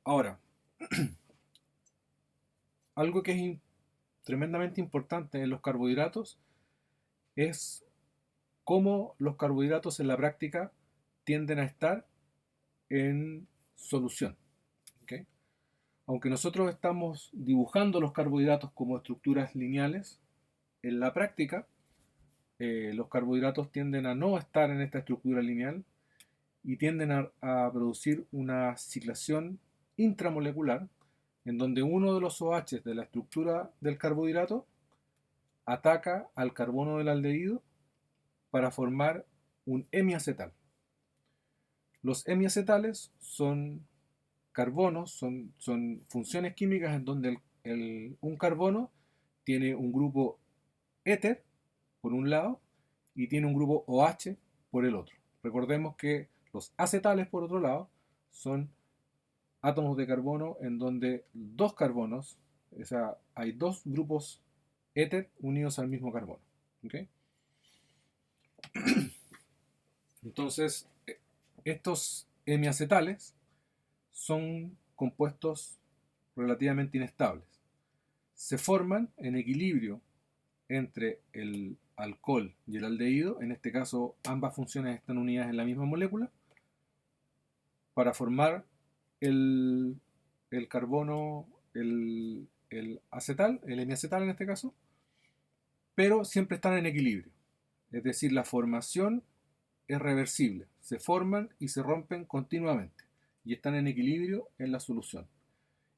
Ahora, algo que es tremendamente importante en los carbohidratos es cómo los carbohidratos en la práctica tienden a estar en solución. ¿Ok? Aunque nosotros estamos dibujando los carbohidratos como estructuras lineales, en la práctica los carbohidratos tienden a no estar en esta estructura lineal y tienden a producir una ciclación intramolecular en donde uno de los OH de la estructura del carbohidrato ataca al carbono del aldehído para formar un hemiacetal. Los hemiacetales son carbonos, son funciones químicas en donde un carbono tiene un grupo éter por un lado y tiene un grupo OH por el otro. Recordemos que los acetales, por otro lado, son átomos de carbono en donde dos carbonos, o sea, hay dos grupos éter unidos al mismo carbono. ¿Okay? Entonces, estos hemiacetales son compuestos relativamente inestables. Se forman en equilibrio entre el alcohol y el aldehído, en este caso ambas funciones están unidas en la misma molécula, para formar el, el carbono, el acetal, el hemiacetal en este caso, pero siempre están en equilibrio. Es decir, la formación es reversible, se forman y se rompen continuamente y están en equilibrio en la solución.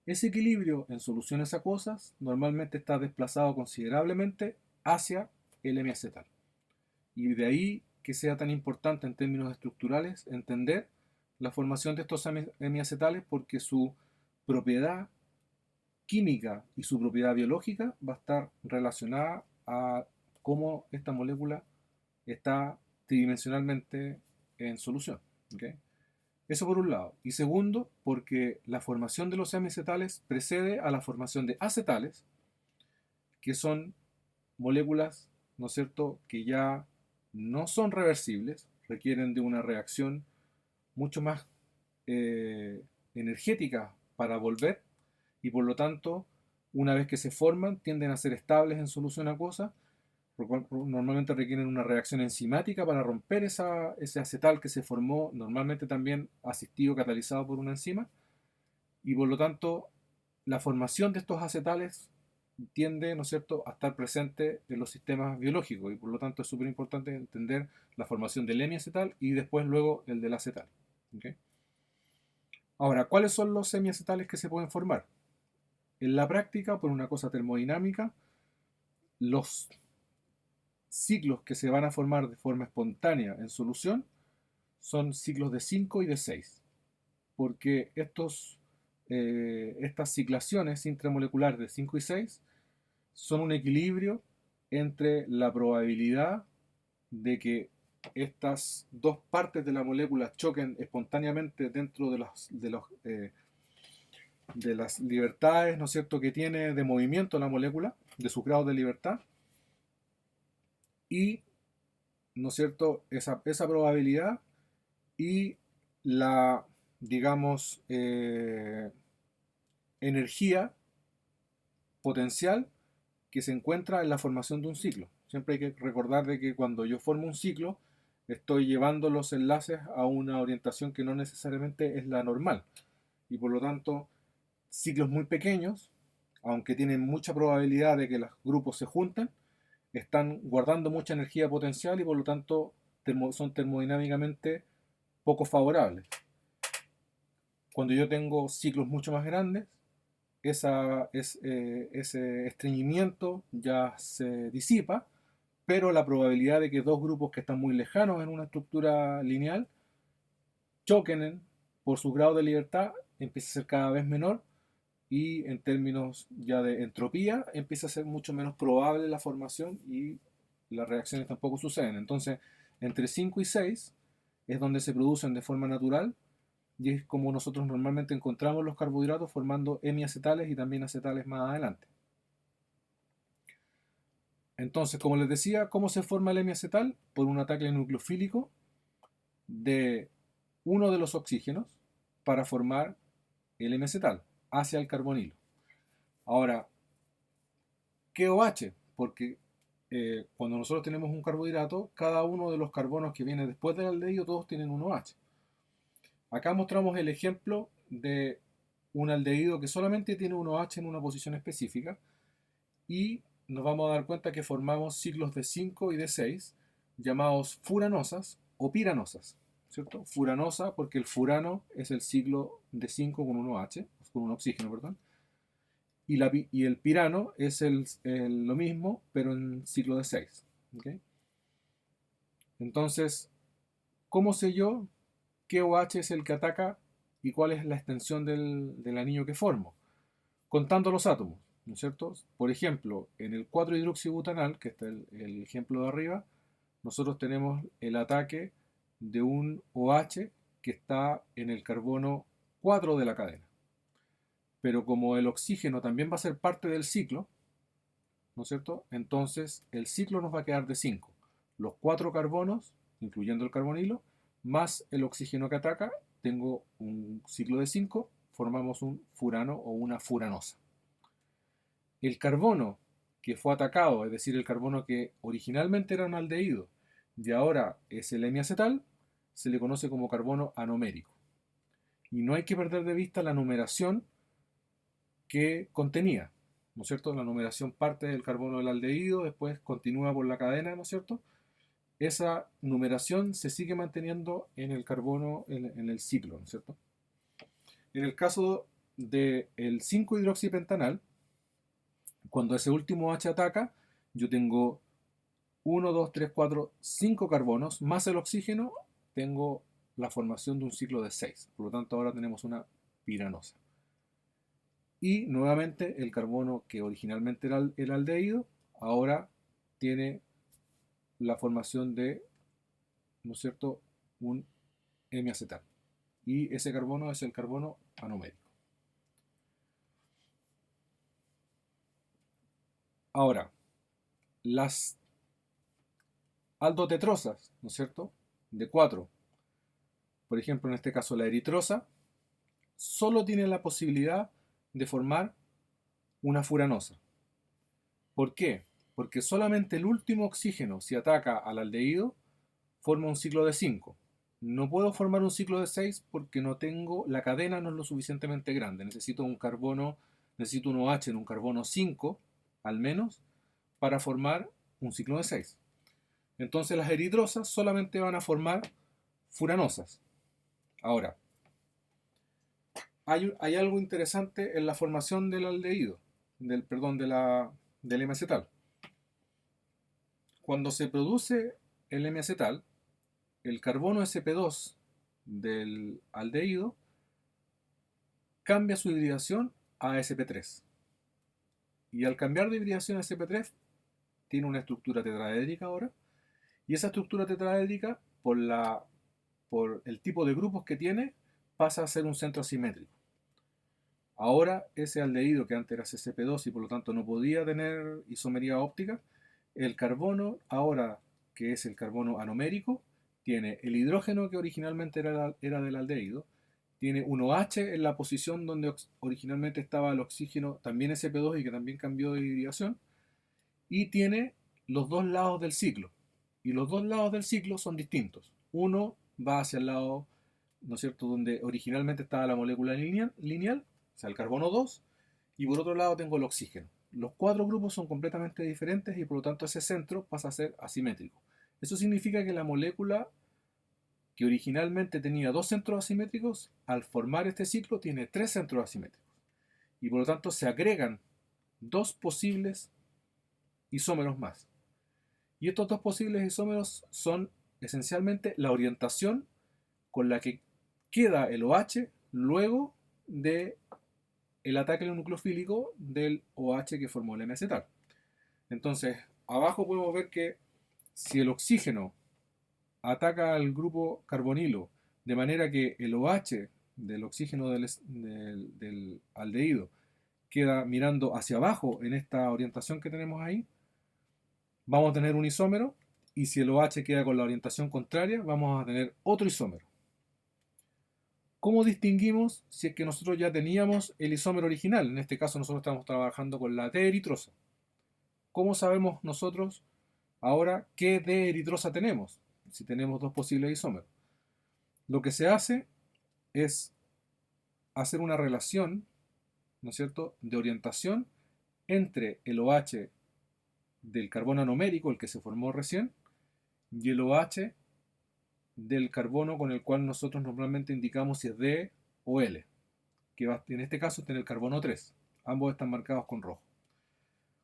Ese equilibrio en soluciones acuosas normalmente está desplazado considerablemente hacia el hemiacetal. Y de ahí que sea tan importante en términos estructurales entender la formación de estos hemiacetales porque su propiedad química y su propiedad biológica va a estar relacionada a cómo esta molécula está tridimensionalmente en solución. ¿Okay? Eso por un lado. Y segundo, porque la formación de los hemiacetales precede a la formación de acetales, que son moléculas, ¿no es cierto?, que ya no son reversibles, requieren de una reacción mucho más energética para volver y por lo tanto, una vez que se forman, tienden a ser estables en solución acuosa, por lo cual normalmente requieren una reacción enzimática para romper ese acetal que se formó, normalmente también asistido, catalizado por una enzima, y por lo tanto la formación de estos acetales tiende, ¿no es cierto?, a estar presente en los sistemas biológicos y por lo tanto es súper importante entender la formación del hemiacetal y después luego el del acetal. ¿Okay? Ahora, ¿cuáles son los hemiacetales que se pueden formar? En la práctica, por una cosa termodinámica, los ciclos que se van a formar de forma espontánea en solución son ciclos de 5 y de 6, porque estas ciclaciones intramoleculares de 5 y 6 son un equilibrio entre la probabilidad de que estas dos partes de la molécula choquen espontáneamente dentro de las libertades, ¿no es cierto?, que tiene de movimiento la molécula, de sus grados de libertad, y, ¿no es cierto?, esa probabilidad y la, digamos, energía potencial que se encuentra en la formación de un ciclo. Siempre hay que recordar de que cuando yo formo un ciclo, estoy llevando los enlaces a una orientación que no necesariamente es la normal. Y por lo tanto, ciclos muy pequeños, aunque tienen mucha probabilidad de que los grupos se junten, están guardando mucha energía potencial y por lo tanto son termodinámicamente poco favorables. Cuando yo tengo ciclos mucho más grandes, ese estreñimiento ya se disipa, pero la probabilidad de que dos grupos que están muy lejanos en una estructura lineal choquen por su grado de libertad empieza a ser cada vez menor y en términos ya de entropía empieza a ser mucho menos probable la formación y las reacciones tampoco suceden. Entonces, entre 5 y 6 es donde se producen de forma natural y es como nosotros normalmente encontramos los carbohidratos formando hemiacetales y también acetales más adelante. Entonces, como les decía, ¿cómo se forma el hemiacetal? Por un ataque nucleofílico de uno de los oxígenos para formar el M-acetal hacia el carbonilo. Ahora, ¿qué OH? Porque cuando nosotros tenemos un carbohidrato, cada uno de los carbonos que viene después del aldehído, todos tienen un OH. Acá mostramos el ejemplo de un aldehído que solamente tiene un OH en una posición específica y nos vamos a dar cuenta que formamos ciclos de 5 y de 6 llamados furanosas o piranosas, ¿cierto? Furanosa porque el furano es el ciclo de 5 con un OH, con un oxígeno, perdón, y el pirano es lo mismo, pero en ciclo de 6. ¿Okay? Entonces, ¿cómo sé yo qué OH es el que ataca y cuál es la extensión del anillo que formo? Contando los átomos, ¿no es cierto? Por ejemplo, en el 4-hidroxibutanal, que está el ejemplo de arriba, nosotros tenemos el ataque de un OH que está en el carbono 4 de la cadena. Pero como el oxígeno también va a ser parte del ciclo, ¿no es cierto? Entonces el ciclo nos va a quedar de 5. Los 4 carbonos, incluyendo el carbonilo, más el oxígeno que ataca, tengo un ciclo de 5, formamos un furano o una furanosa. El carbono que fue atacado, es decir, el carbono que originalmente era un aldehído y ahora es el hemiacetal, se le conoce como carbono anomérico. Y no hay que perder de vista la numeración que contenía, ¿no es cierto? La numeración parte del carbono del aldehído, después continúa por la cadena, ¿no es cierto? Esa numeración se sigue manteniendo en el carbono, en el ciclo, ¿no es cierto? En el caso del 5-hidroxipentanal, cuando ese último H ataca, yo tengo 1, 2, 3, 4, 5 carbonos, más el oxígeno, tengo la formación de un ciclo de 6. Por lo tanto, ahora tenemos una piranosa. Y nuevamente el carbono que originalmente era el aldehído, ahora tiene la formación de, ¿no es cierto?, un hemiacetal. Y ese carbono es el carbono anomérico. Ahora, las aldotetrosas, ¿no es cierto?, de 4, por ejemplo, en este caso la eritrosa, solo tiene la posibilidad de formar una furanosa. ¿Por qué? Porque solamente el último oxígeno, si ataca al aldehído, forma un ciclo de 5. No puedo formar un ciclo de 6 porque no tengo, la cadena no es lo suficientemente grande. Necesito un carbono, necesito un OH en un carbono 5, al menos, para formar un ciclo de 6. Entonces las eridrosas solamente van a formar furanosas. Ahora, hay algo interesante en la formación del aldehído, del hemiacetal. Cuando se produce el hemiacetal, el carbono sp2 del aldehído cambia su hibridación a sp3. Y al cambiar de hibridación a sp3, tiene una estructura tetraédrica ahora. Y esa estructura tetraédrica, por el tipo de grupos que tiene, pasa a ser un centro asimétrico. Ahora ese aldehído que antes era sp2 y por lo tanto no podía tener isomería óptica, el carbono ahora, que es el carbono anomérico, tiene el hidrógeno que originalmente era del aldehído, tiene un OH en la posición donde originalmente estaba el oxígeno, también sp2 y que también cambió de hibridación, y tiene los dos lados del ciclo. Y los dos lados del ciclo son distintos. Uno va hacia el lado, ¿no es cierto?, donde originalmente estaba la molécula lineal, o sea, el carbono 2, y por otro lado tengo el oxígeno. Los 4 grupos son completamente diferentes y por lo tanto ese centro pasa a ser asimétrico. Eso significa que la molécula que originalmente tenía 2 centros asimétricos, al formar este ciclo tiene 3 centros asimétricos. Y por lo tanto se agregan 2 posibles isómeros más. Y estos 2 posibles isómeros son esencialmente la orientación con la que queda el OH luego de el ataque nucleofílico del OH que formó el M-acetal. Entonces, abajo podemos ver que si el oxígeno ataca al grupo carbonilo de manera que el OH del oxígeno del aldehído queda mirando hacia abajo en esta orientación que tenemos ahí, vamos a tener un isómero, y si el OH queda con la orientación contraria, vamos a tener otro isómero. ¿Cómo distinguimos si es que nosotros ya teníamos el isómero original? En este caso nosotros estamos trabajando con la D-eritrosa. ¿Cómo sabemos nosotros ahora qué D-eritrosa tenemos? Si tenemos dos posibles isómeros. Lo que se hace es hacer una relación, ¿no es cierto?, de orientación entre el OH del carbono anomérico, el que se formó recién, y el OH del carbono con el cual nosotros normalmente indicamos si es D o L, que va, en este caso tiene el carbono 3. Ambos están marcados con rojo.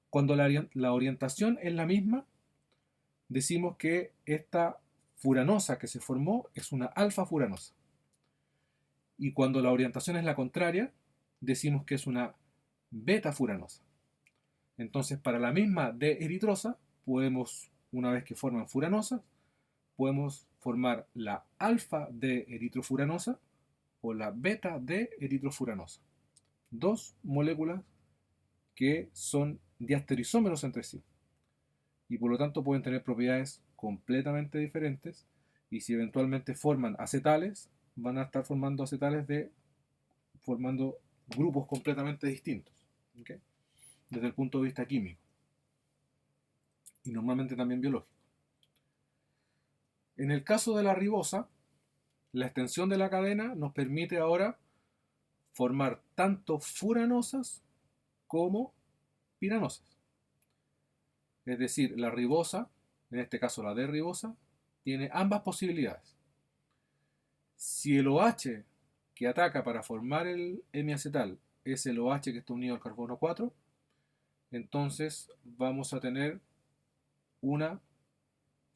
Cuando la orientación es la misma, decimos que esta furanosa que se formó es una alfa furanosa. Y cuando la orientación es la contraria, decimos que es una beta furanosa. Entonces, para la misma D-eritrosa, podemos, una vez que forman furanosas, podemos formar la alfa D-eritrofuranosa o la beta D-eritrofuranosa. Dos moléculas que son diastereoisómeros entre sí y por lo tanto pueden tener propiedades completamente diferentes, y si eventualmente forman acetales, van a estar formando acetales formando grupos completamente distintos, ¿okay?, desde el punto de vista químico y normalmente también biológico. En el caso de la ribosa, la extensión de la cadena nos permite ahora formar tanto furanosas como piranosas. Es decir, la ribosa, en este caso la D-ribosa, tiene ambas posibilidades. Si el OH que ataca para formar el hemiacetal es el OH que está unido al carbono 4, entonces vamos a tener una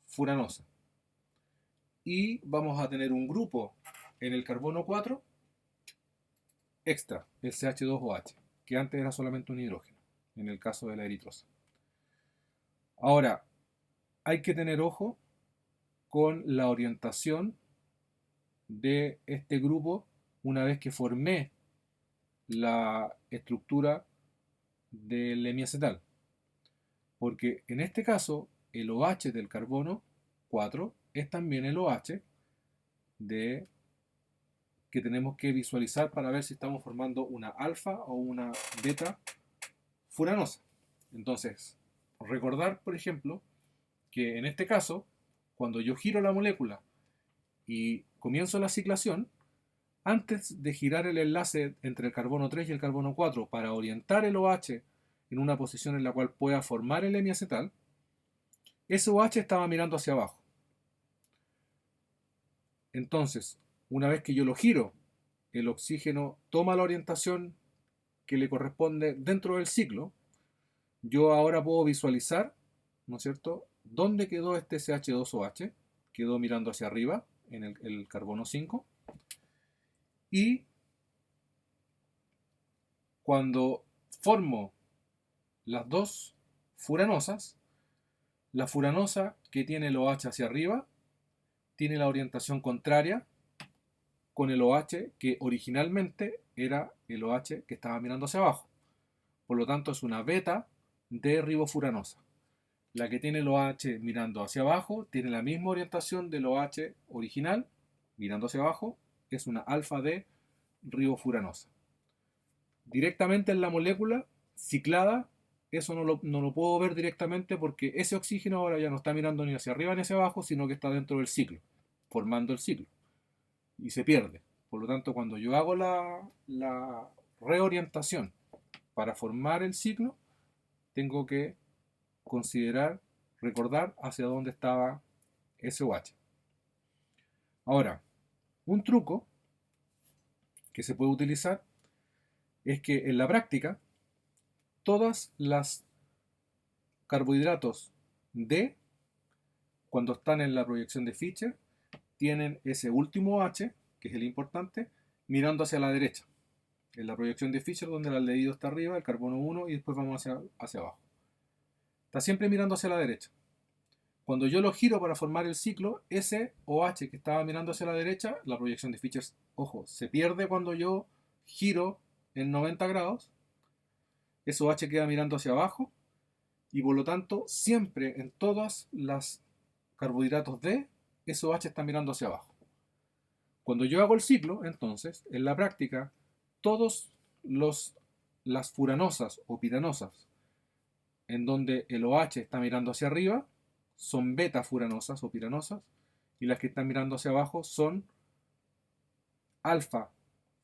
furanosa. Y vamos a tener un grupo en el carbono 4 extra, el CH2OH, que antes era solamente un hidrógeno, en el caso de la eritrosa. Ahora, hay que tener ojo con la orientación de este grupo una vez que formé la estructura del hemiacetal. Porque en este caso, el OH del carbono 4 es también el OH que tenemos que visualizar para ver si estamos formando una alfa o una beta furanosa. Entonces, recordar, por ejemplo, que en este caso, cuando yo giro la molécula y comienzo la ciclación, antes de girar el enlace entre el carbono 3 y el carbono 4 para orientar el OH en una posición en la cual pueda formar el hemiacetal, ese OH estaba mirando hacia abajo. Entonces, una vez que yo lo giro, el oxígeno toma la orientación que le corresponde dentro del ciclo. Yo ahora puedo visualizar, ¿no es cierto?, dónde quedó este CH2OH. Quedó mirando hacia arriba en el carbono 5. Y cuando formo las dos furanosas, la furanosa que tiene el OH hacia arriba tiene la orientación contraria con el OH que originalmente era el OH que estaba mirando hacia abajo. Por lo tanto, es una beta de ribofuranosa. La que tiene el OH mirando hacia abajo tiene la misma orientación del OH original, mirando hacia abajo, es una alfa de ribofuranosa. Directamente en la molécula ciclada, eso no lo puedo ver directamente porque ese oxígeno ahora ya no está mirando ni hacia arriba ni hacia abajo, sino que está dentro del ciclo, formando el ciclo, y se pierde. Por lo tanto, cuando yo hago la reorientación para formar el ciclo, tengo que considerar, recordar hacia dónde estaba ese OH. Ahora, un truco que se puede utilizar es que en la práctica todas las carbohidratos D, cuando están en la proyección de Fischer, tienen ese último OH, que es el importante, mirando hacia la derecha. En la proyección de Fischer, donde el aldehído está arriba, el carbono 1, y después vamos hacia abajo. Está siempre mirando hacia la derecha. Cuando yo lo giro para formar el ciclo, ese OH que estaba mirando hacia la derecha, la proyección de Fischer, ojo, se pierde cuando yo giro en 90 grados. Ese OH queda mirando hacia abajo y por lo tanto siempre en todas las carbohidratos D, ese OH está mirando hacia abajo. Cuando yo hago el ciclo, entonces, en la práctica, todos las furanosas o piranosas en donde el OH está mirando hacia arriba son beta furanosas o piranosas, y las que están mirando hacia abajo son alfa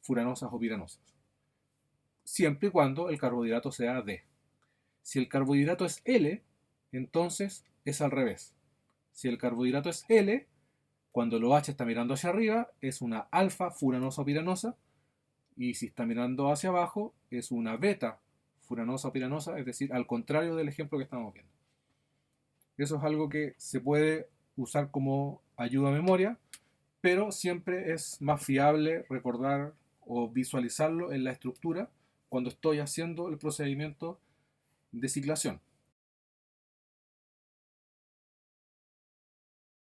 furanosas o piranosas, siempre y cuando el carbohidrato sea D. Si el carbohidrato es L, entonces es al revés. Si el carbohidrato es L, cuando el OH está mirando hacia arriba, es una alfa furanosa o piranosa, y si está mirando hacia abajo, es una beta furanosa o piranosa, es decir, al contrario del ejemplo que estamos viendo. Eso es algo que se puede usar como ayuda a memoria, pero siempre es más fiable recordar o visualizarlo en la estructura cuando estoy haciendo el procedimiento de ciclación.